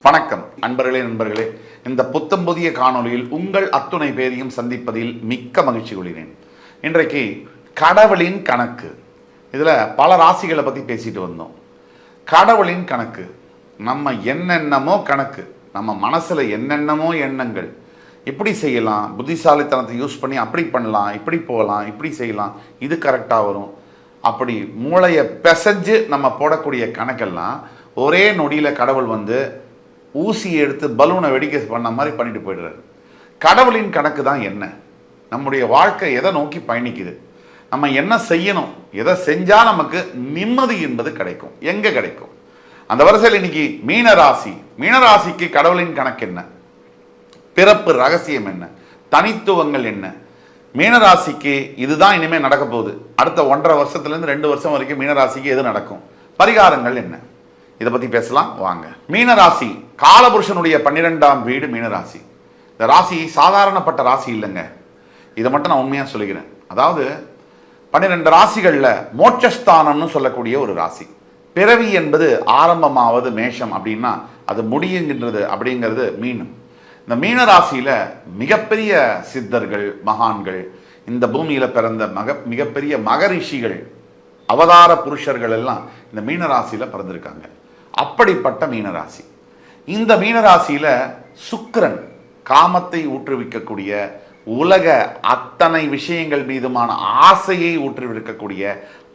வணக்கம் நண்பர்களே, இந்த புத்தம் புதிய காணொளியில் உங்கள் அத்துணை பேரையும் சந்திப்பதில் மிக்க மகிழ்ச்சி கொள்கிறேன். இன்றைக்கு கடவுளின் கணக்கு, இதில் பல ராசிகளை பற்றி பேசிட்டு வந்தோம். கடவுளின் கணக்கு, நம்ம என்னென்னமோ கணக்கு, நம்ம மனசில் என்னென்னமோ எண்ணங்கள், இப்படி செய்யலாம், புத்திசாலித்தனத்தை யூஸ் பண்ணி அப்படி பண்ணலாம், இப்படி போகலாம், இப்படி செய்யலாம், இது கரெக்டாக வரும், அப்படி மூளையை பிசைஞ்சு நம்ம போடக்கூடிய கணக்கெல்லாம் ஒரே நொடியில் கடவுள் வந்து ஊசியை எடுத்து பலூனை வெடிக்க பண்ண மாதிரி பண்ணிட்டு போயிடுறாரு. கடவுளின் கணக்கு தான் என்ன? நம்முடைய வாழ்க்கை எதை நோக்கி பயணிக்குது, நம்ம என்ன செய்யணும், எதை செஞ்சால் நமக்கு நிம்மதி என்பது கிடைக்கும், எங்கே கிடைக்கும்? அந்த வரிசையில் இன்னைக்கு மீனராசிக்கு கடவுளின் கணக்கு என்ன, பிறப்பு ரகசியம் என்ன, தனித்துவங்கள் என்ன? மீனராசிக்கு இதுதான் இனிமேல் நடக்க போகுது. அடுத்த 1.5 வருஷத்துலேருந்து 2 வருஷம் வரைக்கும் மீனராசிக்கு எது நடக்கும், பரிகாரங்கள் என்ன, இதை பற்றி பேசலாம் வாங்க. மீனராசி காலபுருஷனுடைய 12ஆம் வீடு மீனராசி. இந்த ராசி சாதாரணப்பட்ட ராசி இல்லைங்க, இதை மட்டும் நான் உண்மையாக சொல்லிக்கிறேன். அதாவது 12 ராசிகளில் மோட்சஸ்தானம்னு சொல்லக்கூடிய ஒரு ராசி. பிறவி என்பது ஆரம்பமாவது மேஷம் அப்படின்னா அது முடியுங்கின்றது அப்படிங்கிறது மீனம். இந்த மீனராசியில் மிகப்பெரிய சித்தர்கள், மகான்கள், இந்த பூமியில் பிறந்த மிகப்பெரிய மகரிஷிகள், அவதார புருஷர்கள் எல்லாம் இந்த மீனராசியில் பிறந்திருக்காங்க. அப்படிப்பட்ட மீனராசி. இந்த மீனராசியில் சுக்கிரன் காமத்தை ஊற்றுவிக்கக்கூடிய, உலக அத்தனை விஷயங்கள் மீதுமான ஆசையை ஊற்றுவிக்கக்கூடிய,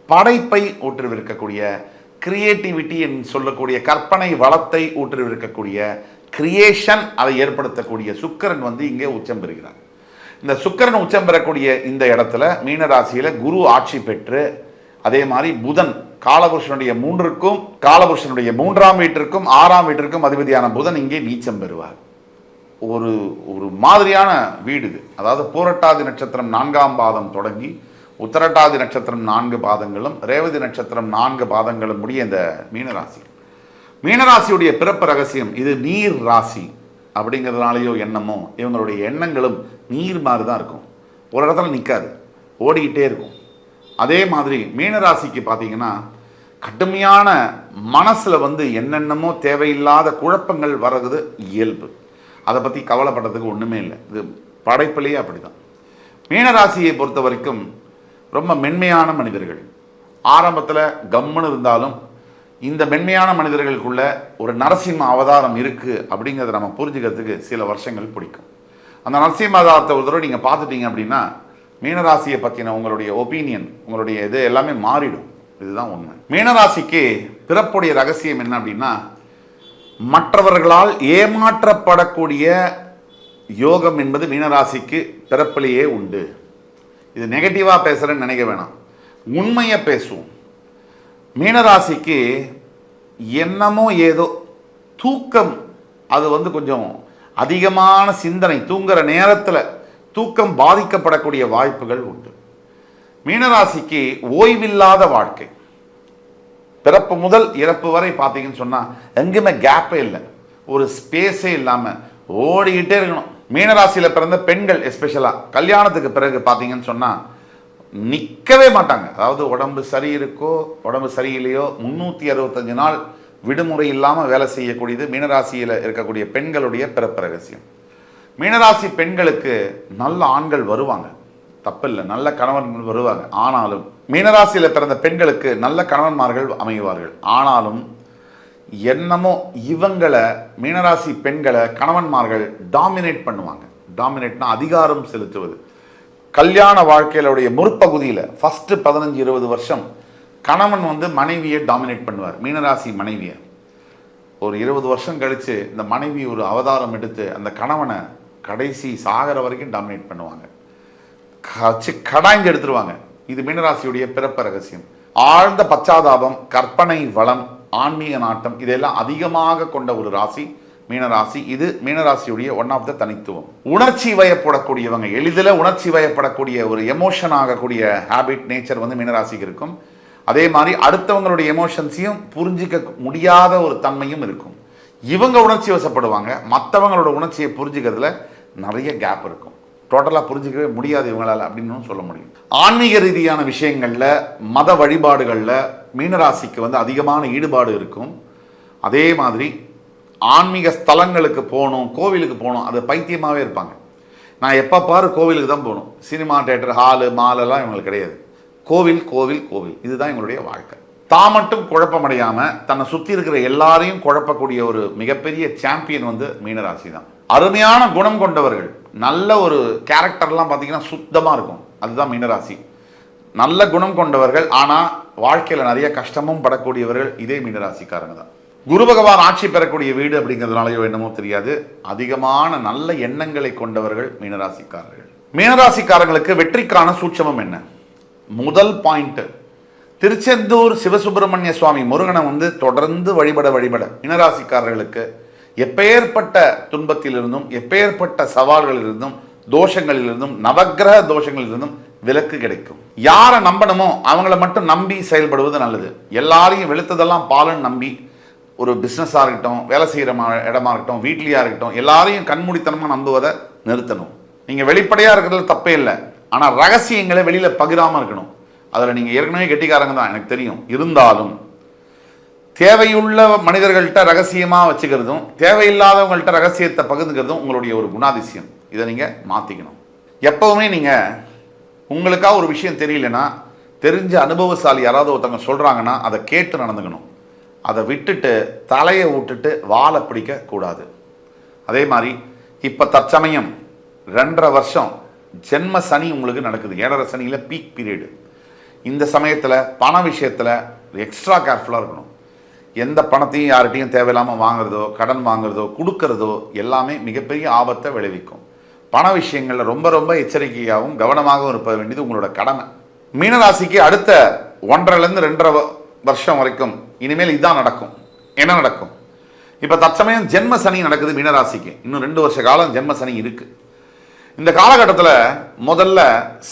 படைப்பை ஊற்றுவிக்கக்கூடிய, கிரியேட்டிவிட்டி என்று சொல்லக்கூடிய கற்பனை வளத்தை ஊற்றுவிக்கக்கூடிய, கிரியேஷன் அதை ஏற்படுத்தக்கூடிய சுக்கிரன் வந்து இங்கே உச்சம் பெறுகிறார். இந்த சுக்கிரன் உச்சம் பெறக்கூடிய இந்த இடத்துல மீனராசியில் குரு ஆட்சி பெற்று, அதே மாதிரி புதன் காலபுருஷனுடைய 3ஆம் வீட்டிற்கும் 6ஆம் வீட்டிற்கும் அதிபதியான புதன் இங்கே நீச்சம் பெறுவார். ஒரு மாதிரியான வீடு இது. அதாவது பூரட்டாதி நட்சத்திரம் 4ஆம் பாதம் தொடங்கி உத்தரட்டாதி நட்சத்திரம் 4 பாதங்களும் ரேவதி நட்சத்திரம் 4 பாதங்களும் முடிய இந்த மீனராசியுடைய பிறப்பு ரகசியம். இது நீர் ராசி அப்படிங்கிறதுனாலையோ என்னமோ இவங்களுடைய எண்ணங்களும் நீர் மாதிரி தான் இருக்கும், ஒரு இடத்துல நிற்காது, ஓடிக்கிட்டே இருக்கும். அதே மாதிரி மீனராசிக்கு பார்த்தீங்கன்னா கடுமையான மனசில் வந்து என்னென்னமோ தேவையில்லாத குழப்பங்கள் வர்றது இயல்பு. அதை பற்றி கவலைப்படுறதுக்கு ஒன்றுமே இல்லை, இது படைப்பிலேயே அப்படி தான். மீனராசியை பொறுத்த வரைக்கும் ரொம்ப மென்மையான மனிதர்கள். ஆரம்பத்தில் கம்முன்னு இருந்தாலும் இந்த மென்மையான மனிதர்களுக்குள்ள ஒரு நரசிம்ம அவதாரம் இருக்குது அப்படிங்கிறத நம்ம புரிஞ்சுக்கிறதுக்கு சில வருஷங்கள் பிடிக்கும். அந்த நரசிம்ம அவதாரத்தை ஒரு தடவை நீங்கள் பார்த்துட்டீங்க அப்படின்னா மீனராசியை பற்றின உங்களுடைய ஒப்பீனியன், உங்களுடைய இது எல்லாமே மாறிடும். இதுதான் உண்மை. மீனராசிக்கு பிறப்புடைய ரகசியம் என்ன அப்படின்னா, மற்றவர்களால் ஏமாற்றப்படக்கூடிய யோகம் என்பது மீனராசிக்கு பிறப்பிலேயே உண்டு. இது நெகட்டிவாக பேசுகிறேன்னு நினைக்க வேணாம், உண்மையை பேசுவோம். மீனராசிக்கு என்னமோ ஏதோ தூக்கம், அது வந்து கொஞ்சம் அதிகமான சிந்தனை, தூங்குற நேரத்தில் தூக்கம் பாதிக்கப்படக்கூடிய வாய்ப்புகள் உண்டு. மீனராசிக்கு ஓய்வில்லாத வாழ்க்கை. பிறப்பு முதல் இறப்பு வரை பார்த்தீங்கன்னு சொன்னால் எங்குமே கேப்பே இல்லை, ஒரு ஸ்பேஸே இல்லாமல் ஓடிக்கிட்டே இருக்கணும். மீனராசியில் பிறந்த பெண்கள் எஸ்பெஷலாக கல்யாணத்துக்கு பிறகு பார்த்தீங்கன்னு சொன்னால் நிற்கவே மாட்டாங்க. அதாவது உடம்பு சரி இருக்கோ உடம்பு சரியில்லையோ 365 நாள் விடுமுறை இல்லாமல் வேலை செய்யக்கூடியது மீனராசியில் இருக்கக்கூடிய பெண்களுடைய பிறப்பு ரகசியம். மீனராசி பெண்களுக்கு நல்ல ஆண்கள் வருவாங்க, தப்பில்லை, நல்ல கணவன்கள் வருவாங்க. ஆனாலும் மீனராசியில் பிறந்த பெண்களுக்கு நல்ல கணவன்மார்கள் அமைவார்கள். ஆனாலும் என்னமோ இவங்களை மீனராசி பெண்களை கணவன்மார்கள் டாமினேட் பண்ணுவாங்க. டாமினேட்னா அதிகாரம் செலுத்துவது. கல்யாண வாழ்க்கையிலுடைய முற்பகுதியில் ஃபஸ்ட்டு 15-20 வருஷம் கணவன் வந்து மனைவியை டாமினேட் பண்ணுவார். மீனராசி மனைவியை ஒரு 20 வருஷம் கழித்து இந்த மனைவி ஒரு அவதாரம் எடுத்து அந்த கணவனை கடைசி சாகர வரைக்கும் டாமினேட் பண்ணுவாங்க, கடாய்ந்து எடுத்துருவாங்க. இது மீனராசியுடைய பிறப்பு ரகசியம். ஆழ்ந்த பச்சாதாபம், கற்பனை வளம், ஆன்மீக நாட்டம் இதெல்லாம் அதிகமாக கொண்ட ஒரு ராசி மீனராசி. இது மீனராசியுடைய ஒன் ஆஃப் த தனித்துவம். உணர்ச்சி வயப்படக்கூடியவங்க, எளிதில் உணர்ச்சி வயப்படக்கூடிய ஒரு எமோஷன் ஆகக்கூடிய ஹேபிட், நேச்சர் வந்து மீனராசிக்கு இருக்கும். அதே மாதிரி அடுத்தவங்களுடைய எமோஷன்ஸையும் புரிஞ்சிக்க முடியாத ஒரு தன்மையும் இருக்கும். இவங்க உணர்ச்சி வசப்படுவாங்க, மற்றவங்களோட உணர்ச்சியை புரிஞ்சுக்கிறதுல நிறைய கேப் இருக்கும். டோட்டலாக புரிஞ்சிக்கவே முடியாது இவங்களால் அப்படின்னு சொல்ல முடியும். ஆன்மீக ரீதியான விஷயங்களில், மத வழிபாடுகளில் மீனராசிக்கு வந்து அதிகமான ஈடுபாடு இருக்கும். அதே மாதிரி ஆன்மீக ஸ்தலங்களுக்கு போகணும், கோவிலுக்கு போகணும், அது பைத்தியமாகவே இருப்பாங்க. நான் எப்போ பாரு கோவிலுக்கு தான் போகணும், சினிமா தேட்டர் ஹாலு மாலெல்லாம் இவங்களுக்கு கிடையாது. கோவில் கோவில் கோவில், இதுதான் எங்களுடைய வாழ்க்கை. தான் மட்டும் குழப்பமடையாமல் தன்னை சுற்றி இருக்கிற எல்லாரையும் குழப்பக்கூடிய ஒரு மிகப்பெரிய சாம்பியன் வந்து மீனராசி தான். அருமையான குணம் கொண்டவர்கள், நல்ல ஒரு கேரக்டர்லாம் பார்த்தீங்கன்னா சுத்தமாக இருக்கும், அதுதான் மீனராசி. நல்ல குணம் கொண்டவர்கள், ஆனால் வாழ்க்கையில் நிறைய கஷ்டமும் படக்கூடியவர்கள் இதே மீனராசிக்காரங்க தான். குரு பகவான் ஆட்சி பெறக்கூடிய வீடு அப்படிங்கிறதுனாலயோ என்னமோ தெரியாது, அதிகமான நல்ல எண்ணங்களை கொண்டவர்கள் மீனராசிக்காரர்கள். மீனராசிக்காரங்களுக்கு வெற்றிக்கான சூட்சமம் என்ன? முதல் பாயிண்ட், திருச்செந்தூர் சிவசுப்பிரமணிய சுவாமி முருகனை வந்து தொடர்ந்து வழிபட மீனராசிக்காரர்களுக்கு எப்பேற்பட்ட துன்பத்திலிருந்தும் எப்பேற்பட்ட சவால்களிலிருந்தும் தோஷங்களிலிருந்தும் நவக்கிரக தோஷங்களிலிருந்தும் விலக்கு கிடைக்கும். யாரை நம்பணுமோ அவங்கள மட்டும் நம்பி செயல்படுவது நல்லது. எல்லாரையும் வெளுத்ததெல்லாம் பாலன் நம்பி ஒரு பிஸ்னஸாக இருக்கட்டும், வேலை செய்கிற இடமா இருக்கட்டும், வீட்லையாக இருக்கட்டும், எல்லாரையும் கண்மூடித்தனமாக நம்புவதை நிறுத்தணும். நீங்கள் வெளிப்படையாக இருக்கிறது தப்பே இல்லை, ஆனால் ரகசியங்களை வெளியில் பகிராமல் இருக்கணும். அதில் நீங்கள் ஏற்கனவே கெட்டிக்காரங்க தான் எனக்கு தெரியும். இருந்தாலும் தேவையுள்ள மனிதர்கள்ட்ட ரகசியமாக வச்சுக்கிறதும் தேவையில்லாதவங்கள்ட்ட ரகசியத்தை பகிர்ந்துக்கிறதும் உங்களுடைய ஒரு குணாதிசயம். இதை நீங்கள் மாற்றிக்கணும். எப்போவுமே நீங்கள் உங்களுக்காக ஒரு விஷயம் தெரியலன்னா, தெரிஞ்ச அனுபவசாலி யாராவது ஒருத்தவங்க சொல்கிறாங்கன்னா அதை கேட்டு நடந்துக்கணும். அதை விட்டுட்டு தலையை விட்டுட்டு வாழை பிடிக்க கூடாது. அதே மாதிரி இப்போ தற்சமயம் 2.5 வருஷம் ஜென்ம சனி உங்களுக்கு நடக்குது. 7.5 சனியில் பீக் பீரியடு. இந்த சமயத்தில் பண விஷயத்தில் எக்ஸ்ட்ரா கேர்ஃபுல்லாக இருக்கணும். எந்த பணத்தையும் யார்கிட்டையும் தேவையில்லாமல் வாங்குறதோ, கடன் வாங்குறதோ, கொடுக்கறதோ எல்லாமே மிகப்பெரிய ஆபத்தை விளைவிக்கும். பண விஷயங்களில் ரொம்ப ரொம்ப எச்சரிக்கையாகவும் கவனமாகவும் இருப்ப வேண்டியது உங்களோட கடமை. மீனராசிக்கு அடுத்த 1.5லேருந்து 2.5 வருஷம் வரைக்கும் இனிமேல் இதுதான் நடக்கும். என்ன நடக்கும்? இப்போ தற்சமயம் ஜென்ம சனி நடக்குது மீனராசிக்கு. இன்னும் 2 வருஷ காலம் ஜென்ம சனி இருக்குது. இந்த காலகட்டத்தில் முதல்ல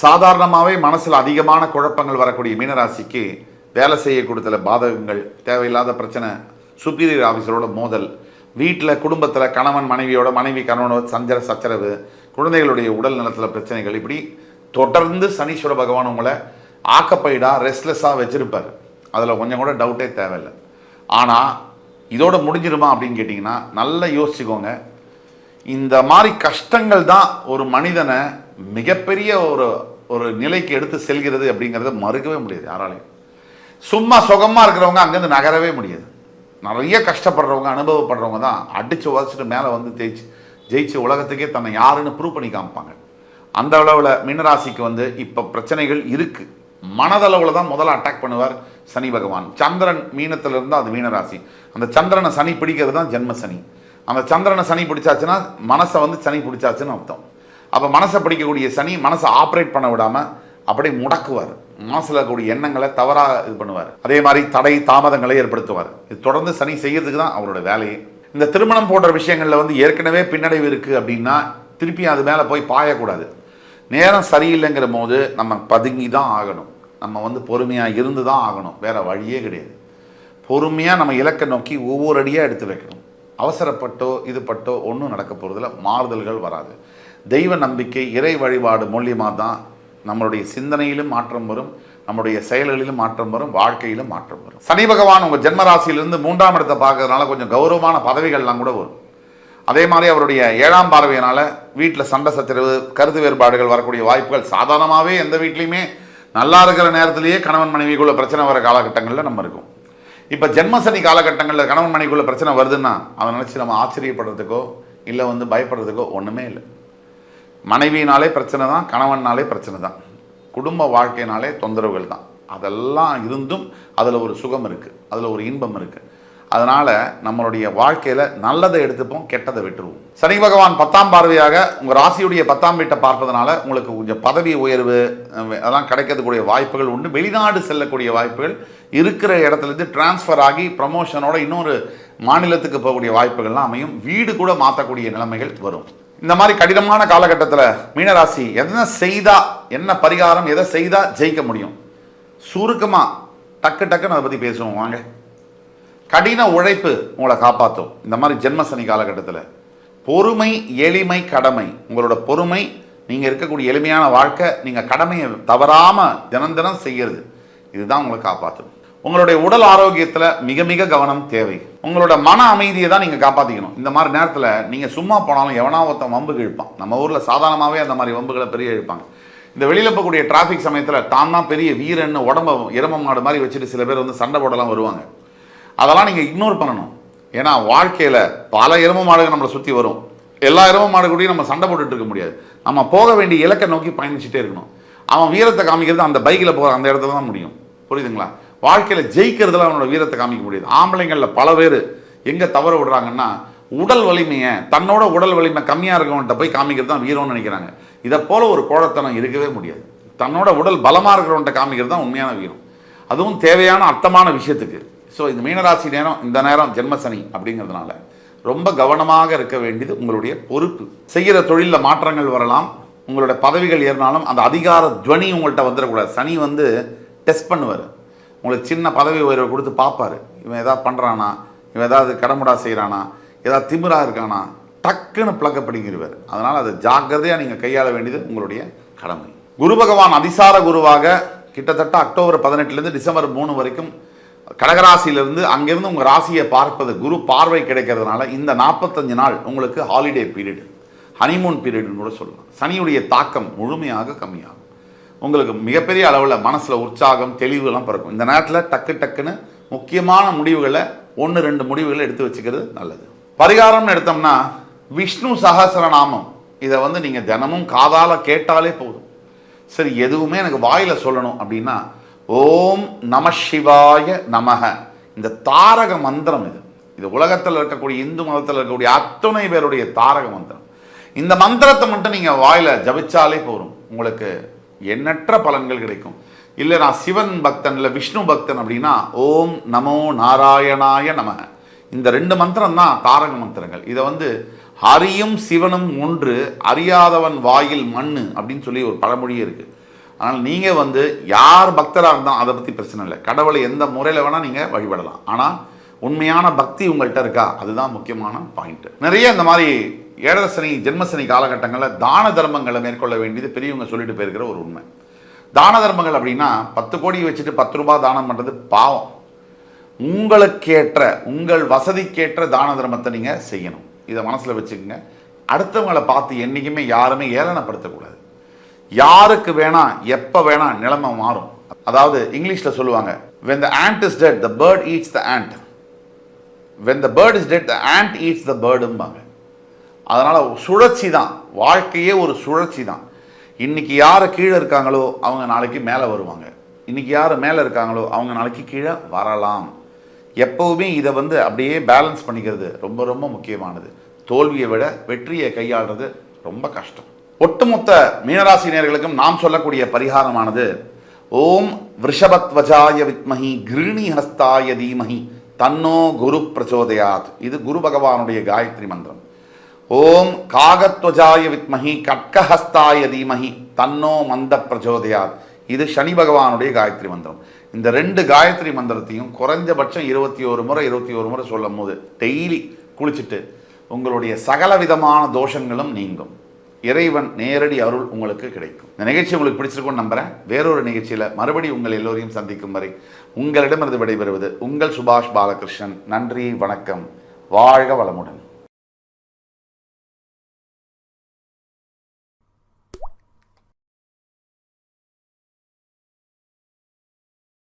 சாதாரணமாகவே மனசில் அதிகமான குழப்பங்கள் வரக்கூடிய மீனராசிக்கு வேலை செய்யக்கூடியதில் பாதகங்கள், தேவையில்லாத பிரச்சனை, சுப்பீரியர் ஆஃபீஸரோட மோதல், வீட்டில் குடும்பத்தில் கணவன் மனைவியோட, மனைவி கணவனோட சச்சரவு, குழந்தைகளுடைய உடல் நலத்தில் பிரச்சனைகள், இப்படி தொடர்ந்து சனீஸ்வர பகவான் உங்களை ஆக்கப்பைடாக ரெஸ்ட்லெஸ்ஸாக வச்சுருப்பார். அதில் கொஞ்சம் கூட டவுட்டே தேவையில்லை. ஆனால் இதோட முடிஞ்சிருமா அப்படின்னு கேட்டிங்கன்னா நல்லா யோசிச்சுக்கோங்க. இந்த மாதிரி கஷ்டங்கள் தான் ஒரு மனிதனை மிகப்பெரிய ஒரு நிலைக்கு எடுத்து செல்கிறது அப்படிங்கிறத மறுக்கவே முடியாது யாராலையும். சும்மா சுகமாக இருக்கிறவங்க அங்கேருந்து நகரவே முடியாது. நிறைய கஷ்டப்படுறவங்க, அனுபவப்படுறவங்க தான் அடித்து உதச்சிட்டு மேலே வந்து ஜெயிச்சு உலகத்துக்கே தன்னை யாருன்னு ப்ரூவ் பண்ணி காமிப்பாங்க. அந்த அளவில் மீனராசிக்கு வந்து இப்போ பிரச்சனைகள் இருக்குது. மனதளவில் தான் முதல்ல அட்டாக் பண்ணுவார் சனி பகவான். சந்திரன் மீனத்தில் இருந்தால் அது மீனராசி. அந்த சந்திரனை சனி பிடிக்கிறது தான் ஜென்ம சனி. அந்த சந்திரனை சனி பிடிச்சாச்சுன்னா மனசை வந்து சனி பிடிச்சாச்சுன்னு அர்த்தம். அப்போ மனசை பிடிக்கக்கூடிய சனி மனசை ஆப்ரேட் பண்ண விடாமல் அப்படியே முடக்குவார். மனசில் இருக்கக்கூடிய எண்ணங்களை தவறாக இது பண்ணுவார். அதே மாதிரி தடை தாமதங்களை ஏற்படுத்துவார். இது தொடர்ந்து சனி செய்யறதுக்கு தான் அவரோட வேலையே. இந்த திருமணம் போன்ற விஷயங்களில் வந்து ஏற்கனவே பின்னடைவு இருக்குது அப்படின்னா திருப்பி அது மேலே போய் பாயக்கூடாது. நேரம் சரியில்லைங்கிற போது நம்ம பதுங்கி தான் ஆகணும். நம்ம வந்து பொறுமையாக இருந்து தான் ஆகணும். வேறு வழியே கிடையாது. பொறுமையாக நம்ம இலக்கை நோக்கி ஒவ்வொரு அடியாக எடுத்து வைக்கணும். அவசரப்பட்டோ இது பட்டோ ஒன்றும் நடக்க போகிறதுல மாறுதல்கள் வராது. தெய்வ நம்பிக்கை, இறை வழிபாடு மூலியமாக தான் நம்மளுடைய சிந்தனையிலும் மாற்றம் வரும், நம்முடைய செயல்களிலும் மாற்றம் வரும், வாழ்க்கையிலும் மாற்றம் வரும். சனி பகவான் உங்கள் ஜென்மராசியிலிருந்து 3ஆம் இடத்தை பார்க்கறதுனால கொஞ்சம் கௌரவமான பதவிகள்லாம் கூட வரும். அதே மாதிரி அவருடைய 7ஆம் பார்வையினால் வீட்டில் சண்டை சச்சரவு, கருத்து வேறுபாடுகள் வரக்கூடிய வாய்ப்புகள் சாதாரணமாகவே எந்த வீட்லேயுமே நல்லா இருக்கிற நேரத்திலேயே கணவன் மனைவிக்குள்ள பிரச்சனை வர காலகட்டங்களில் நம்ம இருக்கும். இப்போ ஜென்மசனி காலகட்டங்களில் கணவன் மனைவிக்குள்ள பிரச்சனை வருதுன்னா அதை நினச்சி நம்ம ஆச்சரியப்படுறதுக்கோ இல்லை வந்து பயப்படுறதுக்கோ ஒன்றுமே இல்லை. மனைவினாலே பிரச்சனை தான், கணவன்னாலே பிரச்சனை தான், குடும்ப வாழ்க்கையினாலே தொந்தரவுகள் தான். அதெல்லாம் இருந்தும் அதில் ஒரு சுகம் இருக்குது, அதில் ஒரு இன்பம் இருக்குது. அதனால் நம்மளுடைய வாழ்க்கையில் நல்லதை எடுத்துப்போம், கெட்டதை விட்டுருவோம். சனி பகவான் 10ஆம் பார்வையாக உங்கள் ராசியுடைய 10ஆம் வீட்டை பார்ப்பதனால உங்களுக்கு கொஞ்சம் பதவி உயர்வு அதெல்லாம் கிடைக்கக்கூடிய வாய்ப்புகள் உண்டு. வெளிநாடு செல்லக்கூடிய வாய்ப்புகள், இருக்கிற இடத்துலேருந்து டிரான்ஸ்ஃபர் ஆகி ப்ரமோஷனோட இன்னொரு மாநிலத்துக்கு போகக்கூடிய வாய்ப்புகள்லாம் அமையும். வீடு கூட மாற்றக்கூடிய நிலைமைகள் வரும். இந்த மாதிரி கடினமான காலகட்டத்தில் மீனராசி என்ன செய்தால், என்ன பரிகாரம், எதை செய்தால் ஜெயிக்க முடியும், சுருக்கமாக டக்குன்னு அதை பற்றி பேசுவோம் வாங்க. கடின உழைப்பு உங்களை காப்பாற்றும். இந்த மாதிரி ஜென்மசனி காலகட்டத்தில் பொறுமை, எளிமை, கடமை. உங்களோட பொறுமை, நீங்கள் இருக்கக்கூடிய எளிமையான வாழ்க்கை, நீங்கள் கடமையை தவறாமல் தினம் செய்கிறது, இதுதான் உங்களை காப்பாற்றும். உங்களுடைய உடல் ஆரோக்கியத்தில் மிக மிக கவனம் தேவை. உங்களோட மன அமைதியை தான் நீங்கள் காப்பாற்றிக்கணும். இந்த மாதிரி நேரத்தில் நீங்கள் சும்மா போனாலும் எவனா ஒருத்தன் வம்புக்கு இழுப்பான். நம்ம ஊரில் சாதாரணமாகவே அந்த மாதிரி வம்புகளை பெரிய இழுப்பாங்க. இந்த வெளியில் போகக்கூடிய டிராஃபிக் சமயத்தில் தான் தான் பெரிய வீரன்னு உடம்ப எரும மாடு மாதிரி வச்சுட்டு சில பேர் வந்து சண்டை போடலாம் வருவாங்க. அதெல்லாம் நீங்கள் இக்னோர் பண்ணணும். ஏன்னா வாழ்க்கையில் பல எரும மாடுகள் நம்மளை சுற்றி வரும். எல்லா எரும மாடு கூடயும் நம்ம சண்டை போட்டுட்டு இருக்க முடியாது. நம்ம போக வேண்டிய இலக்கை நோக்கி பயணிச்சுட்டே இருக்கணும். அவன் வீரத்தை காமிக்கிறது அந்த பைக்கில் போகிற அந்த இடத்துல தான் முடியும். புரியுதுங்களா? வாழ்க்கையில் ஜெயிக்கிறதுல அவனோட வீரத்தை காமிக்க முடியாது. ஆம்பளைங்களில் பல பேர் எங்கே தவற விடுறாங்கன்னா, உடல் வலிமையை தன்னோட உடல் வலிமை கம்மியாக இருக்கவன்கிட்ட போய் காமிக்கிறது தான் வீரம்னு நினைக்கிறாங்க. இதை போல ஒரு கோழத்தனம் இருக்கவே முடியாது. தன்னோட உடல் பலமாக இருக்கிறவன்கிட்ட காமிக்கிறது தான் உண்மையான வீரம். அதுவும் தேவையான அர்த்தமான விஷயத்துக்கு. ஸோ இந்த மீனராசி நேரம், இந்த நேரம் ஜென்மசனி அப்படிங்கிறதுனால ரொம்ப கவனமாக இருக்க வேண்டியது உங்களுடைய பொறுப்பு. செய்கிற தொழிலில் மாற்றங்கள் வரலாம். உங்களோட பதவிகள் ஏறினாலும் அந்த அதிகார துவனி உங்கள்கிட்ட வந்துடக்கூடாது. சனி வந்து டெஸ்ட் பண்ணுவார். உங்களுக்கு சின்ன பதவி உயர்வை கொடுத்து பார்ப்பார். இவன் எதாவது பண்ணுறானா, இவன் ஏதாவது கடமுடா செய்கிறானா, ஏதாவது திமிராக இருக்கானா, டக்குன்னு பிளக்கப்படுங்கிறவர். அதனால் அதை ஜாக்கிரதையாக நீங்கள் கையாள வேண்டியது உங்களுடைய கடமை. குரு பகவான் அதிசார குருவாக கிட்டத்தட்ட அக்டோபர் 18 டிசம்பர் 3 வரைக்கும் கடகராசியிலிருந்து அங்கேருந்து உங்கள் ராசியை பார்ப்பது குரு பார்வை கிடைக்கிறதுனால இந்த 45 நாள் உங்களுக்கு ஹாலிடே பீரியட், ஹனிமூன் பீரியட்னு கூட சொல்லலாம். சனியுடைய தாக்கம் முழுமையாக கம்மியாகும். உங்களுக்கு மிகப்பெரிய அளவில் மனசில் உற்சாகம் தெளிவுலாம் பிறக்கும். இந்த நேரத்தில் டக்குன்னு முக்கியமான முடிவுகளை 1-2 முடிவுகளை எடுத்து வச்சுக்கிறது நல்லது. பரிகாரம்னு எடுத்தோம்னா விஷ்ணு சஹஸ்ரநாமம் இதை வந்து நீங்கள் தினமும் காதால் கேட்டாலே போதும். சரி, எதுவுமே எனக்கு வாயில் சொல்லணும் அப்படின்னா ஓம் நம சிவாய நமக, இந்த தாரக மந்திரம் இது உலகத்தில் இருக்கக்கூடிய இந்து மதத்தில் இருக்கக்கூடிய அத்தனை பேருடைய தாரக மந்திரம். இந்த மந்திரத்தை மட்டும் நீங்கள் வாயில் ஜபிச்சாலே போதும், உங்களுக்கு எண்ணற்ற பலன்கள் கிடைக்கும். இல்லை நான் சிவன் பக்தன் இல்லை விஷ்ணு பக்தன் அப்படின்னா ஓம் நமோ நாராயணாய நமக, இந்த 2 மந்திரம் தான் தாரக மந்திரங்கள். இதை வந்து ஹரியும் சிவனும் ஒன்று, அறியாதவன் வாயில் மண்ணு அப்படின்னு சொல்லி ஒரு பழமொழியே இருக்குது. ஆனால் நீங்கள் வந்து யார் பக்தராக இருந்தால் அதை பற்றி பிரச்சனை இல்லை. கடவுளை எந்த முறையில் வேணால் நீங்கள் வழிபடலாம். ஆனால் உண்மையான பக்தி உங்கள்கிட்ட இருக்கா, அதுதான் முக்கியமான பாயிண்ட்டு. நிறைய இந்த மாதிரி ஏழரை சனி ஜென்மசனி காலகட்டங்களில் தான தர்மங்களை மேற்கொள்ள வேண்டியது பெரியவங்க சொல்லிட்டு போயிருக்கிற ஒரு உண்மை. தான தர்மங்கள் அப்படின்னா 10 கோடி வச்சுட்டு 10 ரூபாய் தானம் பண்ணுறது பாவம். உங்களுக்கேற்ற உங்கள் வசதிக்கேற்ற தான தர்மத்தை நீங்கள் செய்யணும். இதை மனசில் வச்சுக்கோங்க. அடுத்தவங்களை பார்த்து என்றைக்குமே யாருமே ஏளனப்படுத்தக்கூடாது. யாருக்கு வேணா எப்போ வேணா நிலைமை மாறும். அதாவது இங்கிலீஷில் சொல்லுவாங்க, when the ant is dead the bird eats the ant, when the bird is dead the ant eats the birdம்பாங்க. அதனால் சுழற்சி தான், வாழ்க்கையே ஒரு சுழற்சி தான். இன்றைக்கி யார் கீழே இருக்காங்களோ அவங்க நாளைக்கு மேலே வருவாங்க. இன்றைக்கி யார் மேலே இருக்காங்களோ அவங்க நாளைக்கு கீழே வரலாம். எப்போவுமே இதை வந்து அப்படியே பேலன்ஸ் பண்ணிக்கிறது ரொம்ப ரொம்ப முக்கியமானது. தோல்வியை விட வெற்றியை கையாளுறது ரொம்ப கஷ்டம். ஒட்டுமொத்த மீனராசி நேயர்களுக்கும் நாம் சொல்லக்கூடிய பரிகாரமானது ஓம் விருஷபத்வஜாய வித்மஹி கிருணி ஹஸ்தாய தீமஹி தன்னோ குரு பிரச்சோதயாத், இது குரு பகவானுடைய காயத்ரி மந்திரம். ஓம் காகத்வஜாய வித்மஹி கட்கஹஸ்தாய தீமஹி தன்னோ மந்த பிரச்சோதயாத், இது சனி பகவானுடைய காயத்ரி மந்திரம். இந்த 2 காயத்ரி மந்திரத்தையும் குறைஞ்சபட்சம் 21 முறை சொல்லும் போது டெய்லி குளிச்சுட்டு உங்களுடைய சகல விதமான தோஷங்களும் நீங்கும். இறைவன் நேரடி அருள் உங்களுக்கு கிடைக்கும். இந்த நிகழ்ச்சி உங்களுக்கு பிடிச்சிருக்கும்னு நம்புறேன். வேறொரு நிகழ்ச்சியில் மறுபடியும் உங்கள் எல்லோரையும் சந்திக்கும் வரை உங்களிடமிருந்து விடைபெறுவது உங்கள் சுபாஷ் பாலகிருஷ்ணன். நன்றி, வணக்கம், வாழ்க வளமுடன்.